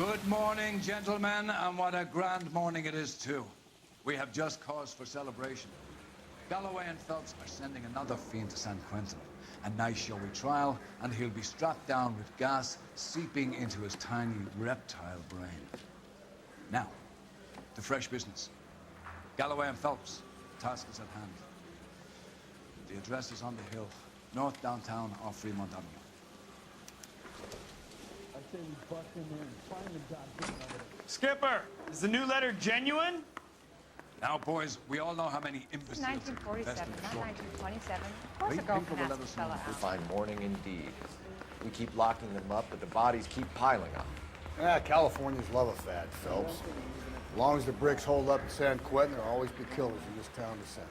Good morning, gentlemen, and what a grand morning it is, too. We have just cause for celebration. Galloway and Phelps are sending another fiend to San Quentin. A nice showy trial, and he'll be strapped down with gas seeping into his tiny reptile brain. Now, to fresh business. Galloway and Phelps, the task is at hand. The address is on the hill, north downtown off Fremont Avenue. Skipper, is the new letter genuine? Now, boys, we all know how many imbeciles 1947, not 1927. Of course a girl can ask a fella out. Fine morning indeed. We keep locking them up, but the bodies keep piling up. Californians love a fad, Phelps. As long as the bricks hold up in San Quentin, there'll always be killers in this town to send.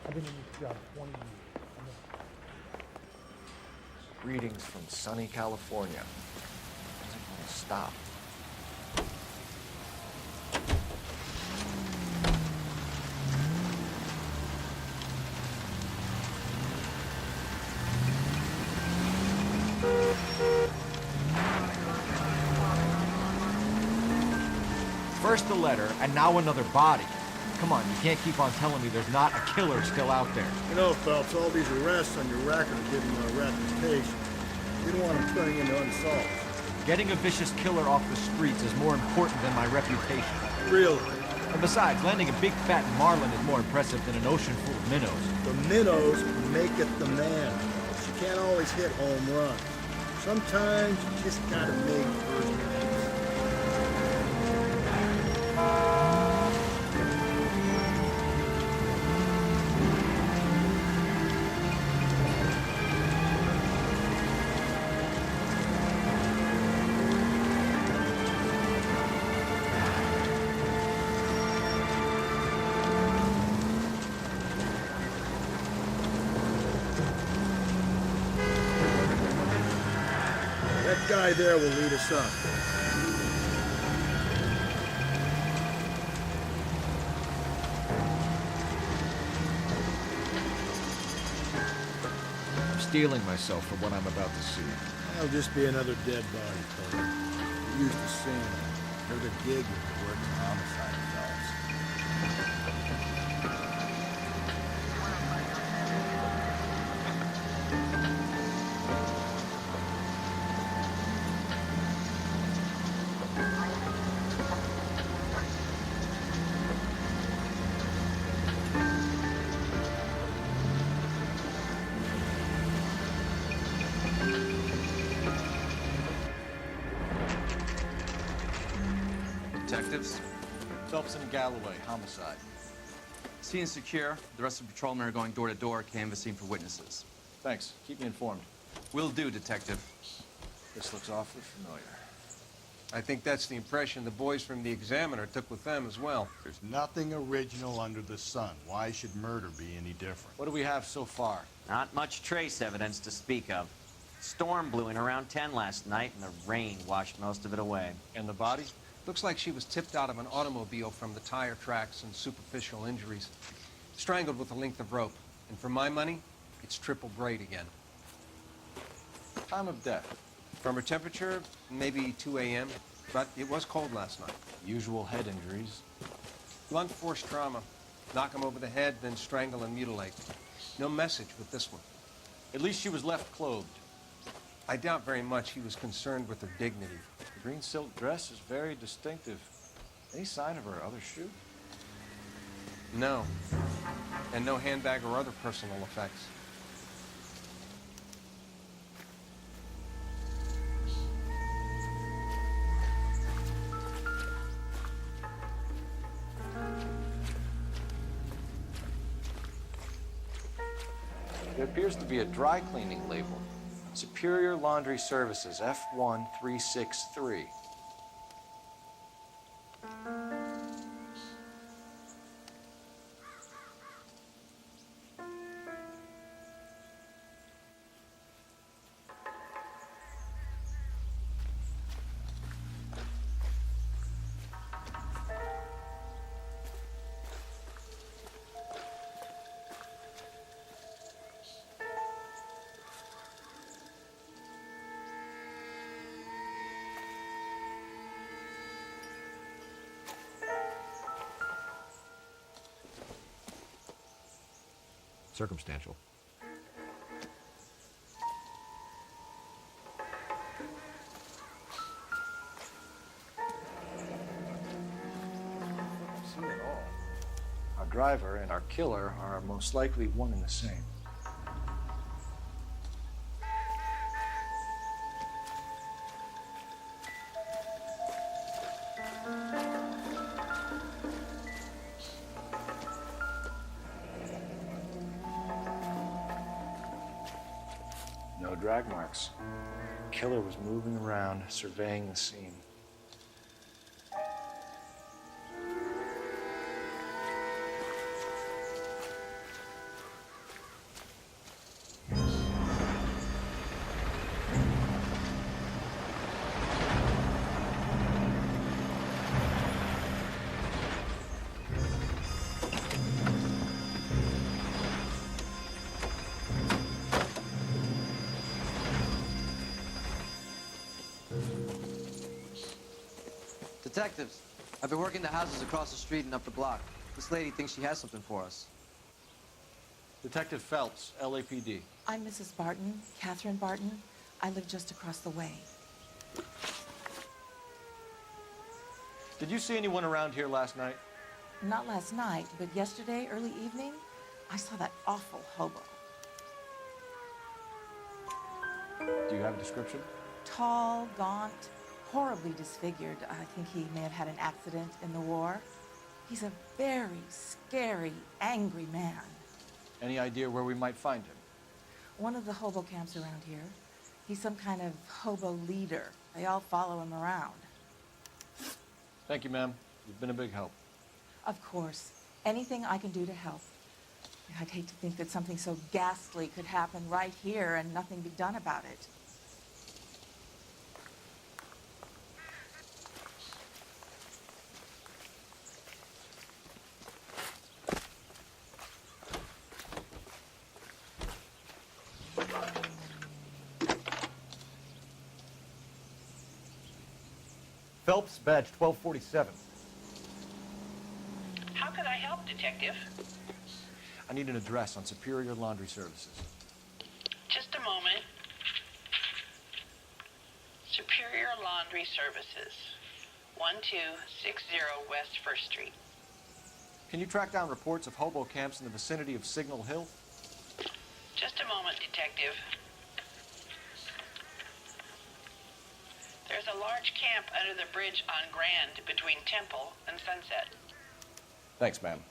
I've been in this job 20 years. Greetings from sunny California. Doesn't want to stop. First the letter, and now another body. Come on, you can't keep on telling me there's not a killer still out there. You know, Phelps, all these arrests on your record are giving you a reputation. You don't want them turning into unsolved. Getting a vicious killer off the streets is more important than my reputation. Really? And besides, landing a big fat marlin is more impressive than an ocean full of minnows. The minnows make it the man. But you can't always hit home runs. Sometimes you just gotta make first base. That guy there will lead us up. I'm steeling myself for what I'm about to see. That'll just be another dead body, Cole. We're used to seeing them. They're the gig that works in homicide, Phelps. Detectives, Phelps and Galloway, homicide. Scene is secure. The rest of the patrolmen are going door to door, canvassing for witnesses. Thanks. Keep me informed. Will do, Detective. This looks awfully familiar. I think that's the impression the boys from the Examiner took with them as well. There's nothing original under the sun. Why should murder be any different? What do we have so far? Not much trace evidence to speak of. Storm blew in around 10 last night, and the rain washed most of it away. And the body? Looks like she was tipped out of an automobile from the tire tracks and superficial injuries. Strangled with a length of rope. And for my money, it's triple braid again. Time of death. From her temperature, maybe 2 a.m., but it was cold last night. Usual head injuries. Blunt force trauma. Knock him over the head, then strangle and mutilate. No message with this one. At least she was left clothed. I doubt very much he was concerned with her dignity. The green silk dress is very distinctive. Any sign of her other shoe? No. And no handbag or other personal effects. There appears to be a dry cleaning label. Superior Laundry Services, F1363. circumstantial. See it all. Our driver and our killer are most likely one and the same. No drag marks. Killer was moving around, surveying the scene. Detectives, I've been working the houses across the street and up the block. This lady thinks she has something for us. Detective Phelps, LAPD. I'm Mrs. Barton, Catherine Barton. I live just across the way. Did you see anyone around here last night? Not last night, but yesterday, early evening, I saw that awful hobo. Do you have a description? Tall, gaunt, horribly disfigured. I think he may have had an accident in the war. He's a very scary, angry man. Any idea where we might find him? One of the hobo camps around here. He's some kind of hobo leader. They all follow him around. Thank you, ma'am. You've been a big help. Of course. Anything I can do to help. I'd hate to think that something so ghastly could happen right here and nothing be done about it. Phelps, badge 1247. How can I help, Detective? I need an address on Superior Laundry Services. Just a moment. Superior Laundry Services, 1260 West 1st Street. Can you track down reports of hobo camps in the vicinity of Signal Hill? Just a moment, Detective. There's a large camp under the bridge on Grand between Temple and Sunset. Thanks, ma'am.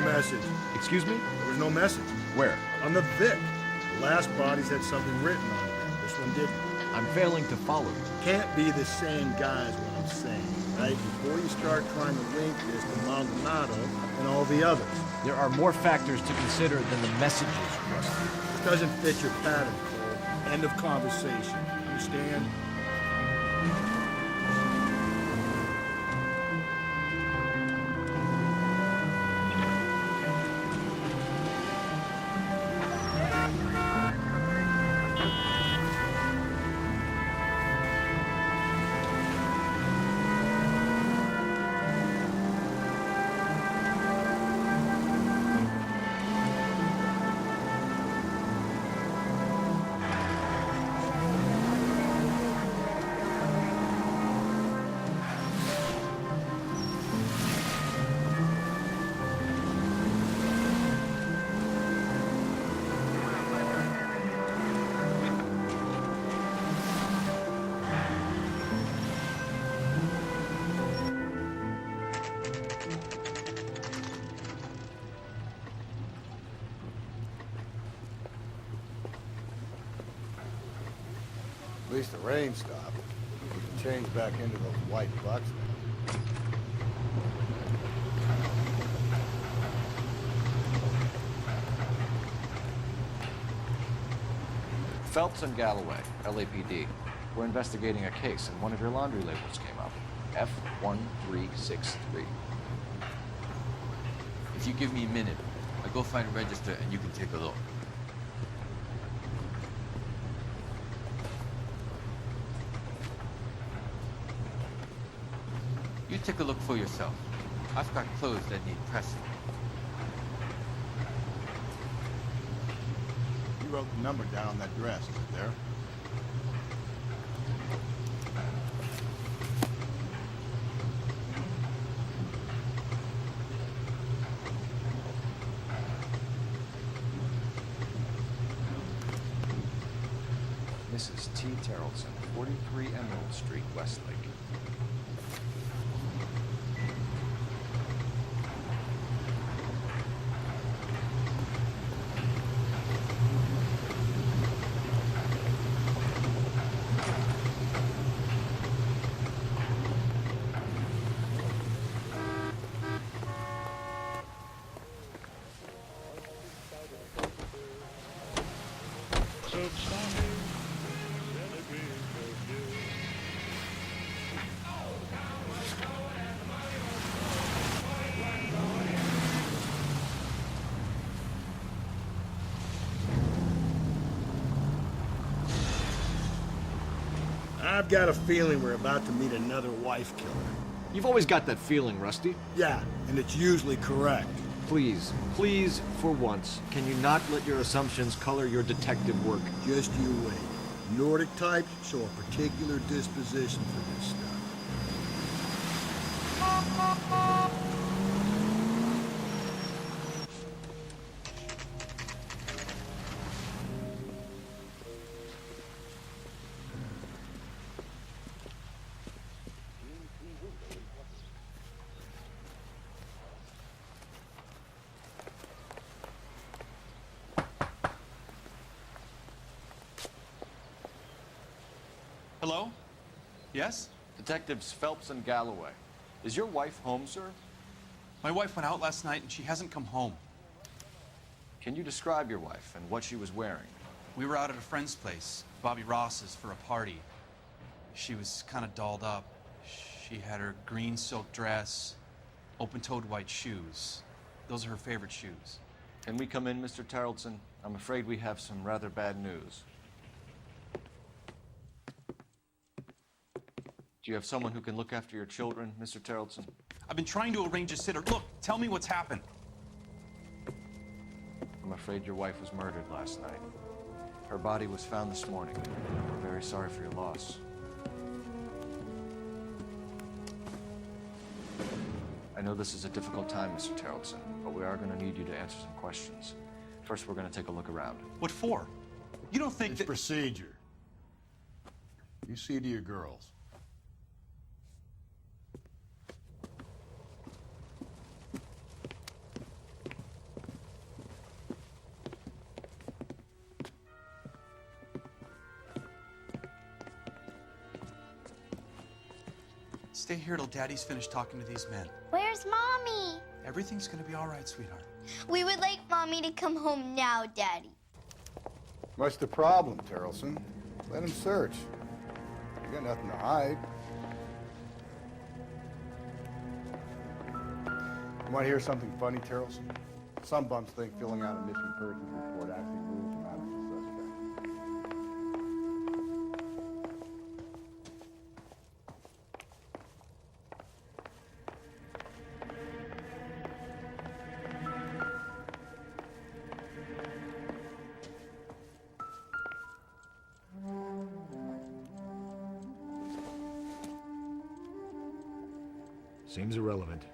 Message. Excuse me? There was no message. Where? On the Vic. The last bodies had something written on it. This one didn't. I'm failing to follow you. Can't be the same guy is what I'm saying, right? Before you start trying to link this to Maldonado and all the others. There are more factors to consider than the messages, Rusty. This doesn't fit your pattern, Cole. End of conversation. Understand? At least the rain stopped. We can change back into those white bucks now. Phelps and Galloway, LAPD. We're investigating a case, and one of your laundry labels came up. F1363. If you give me a minute, I'll go find a register and you can take a look. You take a look for yourself. I've got clothes that need pressing. You wrote the number down on that dress, is it there? Mrs. T. Terrellson, 43 Emerald Street, Westlake. I've got a feeling we're about to meet another wife killer. You've always got that feeling, Rusty. Yeah, and it's usually correct. Please, please, for once, can you not let your assumptions color your detective work? Just you wait. Nordic types show a particular disposition for this stuff. Hello? Yes? Detectives Phelps and Galloway. Is your wife home, sir? My wife went out last night and she hasn't come home. Can you describe your wife and what she was wearing? We were out at a friend's place, Bobby Ross's, for a party. She was kind of dolled up. She had her green silk dress, open-toed white shoes. Those are her favorite shoes. Can we come in, Mr. Tarleton? I'm afraid we have some rather bad news. Do you have someone who can look after your children, Mr. Tarleton? I've been trying to arrange a sitter. Look, tell me what's happened. I'm afraid your wife was murdered last night. Her body was found this morning. We're very sorry for your loss. I know this is a difficult time, Mr. Tarleton, but we are going to need you to answer some questions. First, we're going to take a look around. What for? You don't think It's that... procedure. You see to your girls. Stay here till Daddy's finished talking to these men. Where's Mommy? Everything's gonna be all right, sweetheart. We would like Mommy to come home now, Daddy. What's the problem, Tarleton? Let him search. You got nothing to hide. You want to hear something funny, Tarleton? Some bums think filling out a missing persons report actually rules them out as a suspect. Seems irrelevant.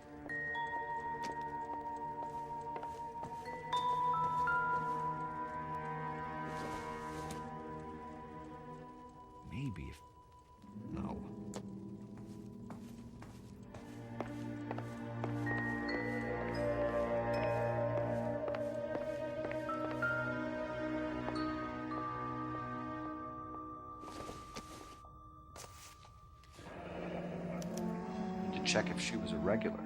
Maybe if... No. To check if she was a regular.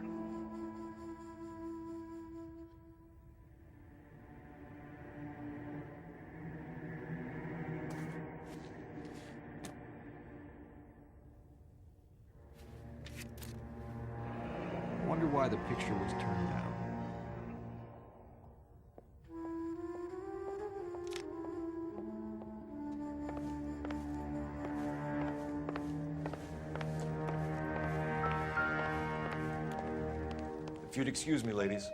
why the picture was turned down. If you'd excuse me, ladies.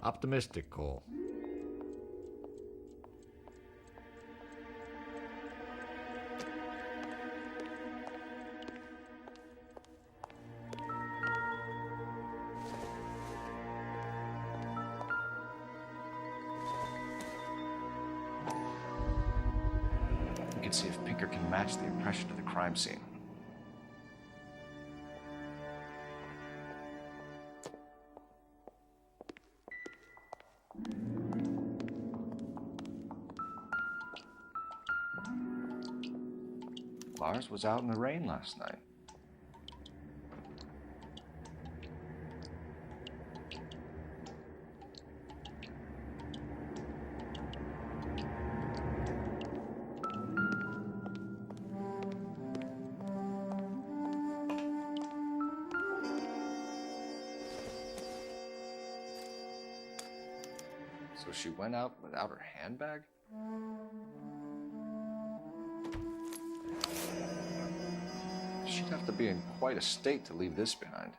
Optimistic, Cole. We can see if Pinker can match the impression of the crime scene. Lars was out in the rain last night. So she went out without her handbag? She'd have to be in quite a state to leave this behind.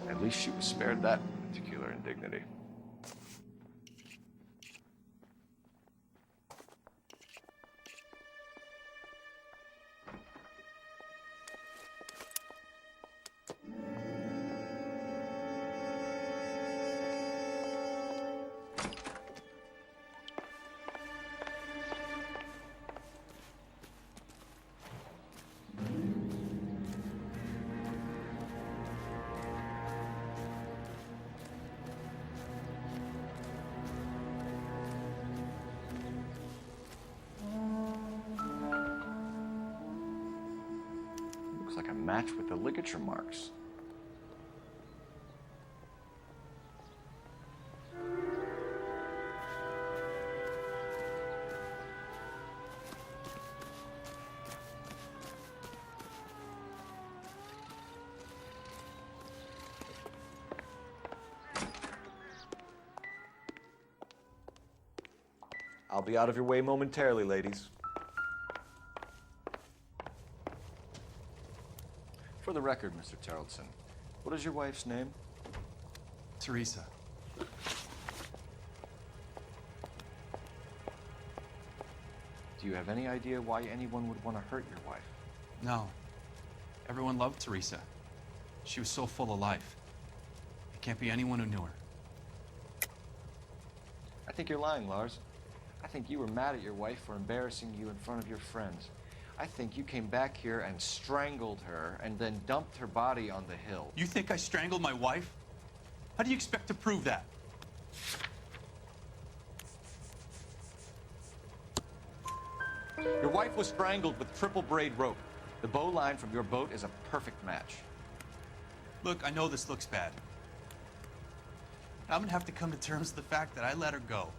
At least she was spared that particular indignity. Looks like a match with the ligature marks. I'll be out of your way momentarily, ladies. For the record, Mr. Terrellson, what is your wife's name? Teresa. Do you have any idea why anyone would want to hurt your wife? No. Everyone loved Teresa. She was so full of life. It can't be anyone who knew her. I think you're lying, Lars. I think you were mad at your wife for embarrassing you in front of your friends. I think you came back here and strangled her and then dumped her body on the hill. You think I strangled my wife? How do you expect to prove that? Your wife was strangled with triple braid rope. The bow line from your boat is a perfect match. Look, I know this looks bad. I'm gonna have to come to terms with the fact that I let her go.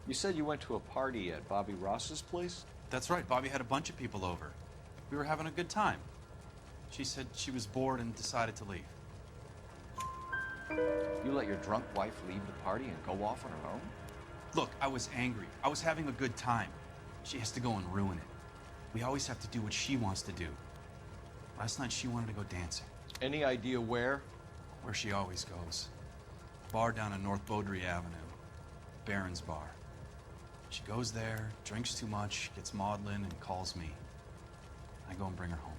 You said you went to a party at Bobby Ross's place? That's right, Bobby had a bunch of people over. We were having a good time. She said she was bored and decided to leave. You let your drunk wife leave the party and go off on her own? Look, I was angry. I was having a good time. She has to go and ruin it. We always have to do what she wants to do. Last night she wanted to go dancing. Any idea where? Where she always goes. Bar down on North Beaudry Avenue. Barron's Bar. She goes there, drinks too much, gets maudlin, and calls me. I go and bring her home.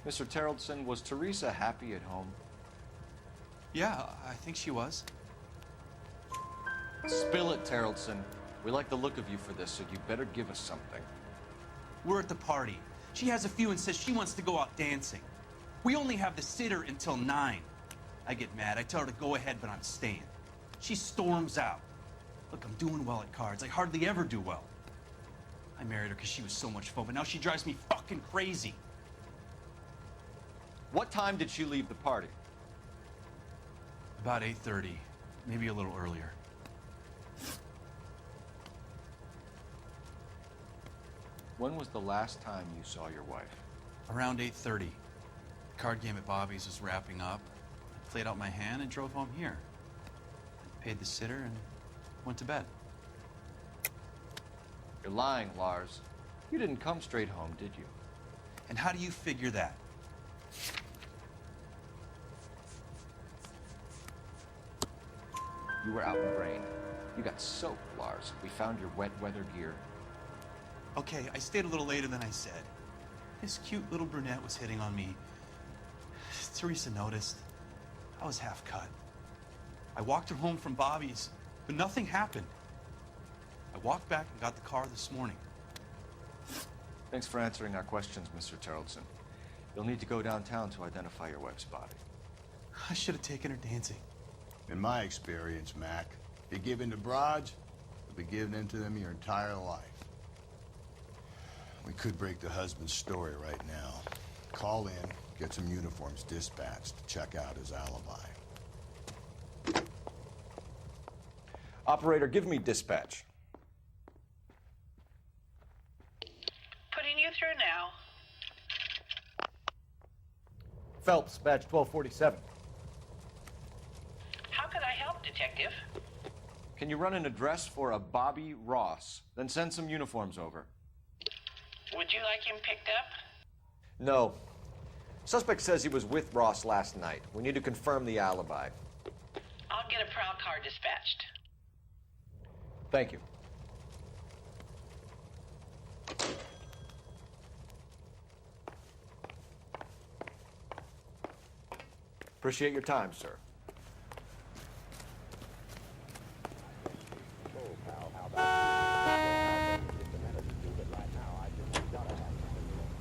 Mr. Terrellson, was Teresa happy at home? Yeah, I think she was. Spill it, Terrellson. We like the look of you for this, so you better give us something. We're at the party. She has a few and says she wants to go out dancing. We only have the sitter until 9. I get mad. I tell her to go ahead, but I'm staying. She storms out. Look, I'm doing well at cards. I hardly ever do well. I married her because she was so much fun, but now she drives me fucking crazy. What time did she leave the party? About 8:30, maybe a little earlier. When was the last time you saw your wife? Around 8:30. The card game at Bobby's was wrapping up. I played out my hand and drove home here. I paid the sitter and went to bed. You're lying, Lars. You didn't come straight home, did you? And how do you figure that? You were out in the rain. You got soaked, Lars. We found your wet weather gear. Okay, I stayed a little later than I said. This cute little brunette was hitting on me. Teresa noticed. I was half cut. I walked her home from Bobby's, but nothing happened. I walked back and got the car this morning. Thanks for answering our questions, Mr. Tarleton. You'll need to go downtown to identify your wife's body. I should have taken her dancing. In my experience, Mac, if you give in to broads, you'll be giving in to them your entire life. We could break the husband's story right now. Call in, get some uniforms dispatched to check out his alibi. Operator, give me dispatch. Putting you through now. Phelps, badge 1247. How could I help, Detective? Can you run an address for a Bobby Ross? Then send some uniforms over. Would you like him picked up? No. Suspect says he was with Ross last night. We need to confirm the alibi. I'll get a prowl car dispatched. Thank you. Appreciate your time, sir.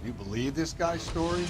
You believe this guy's story?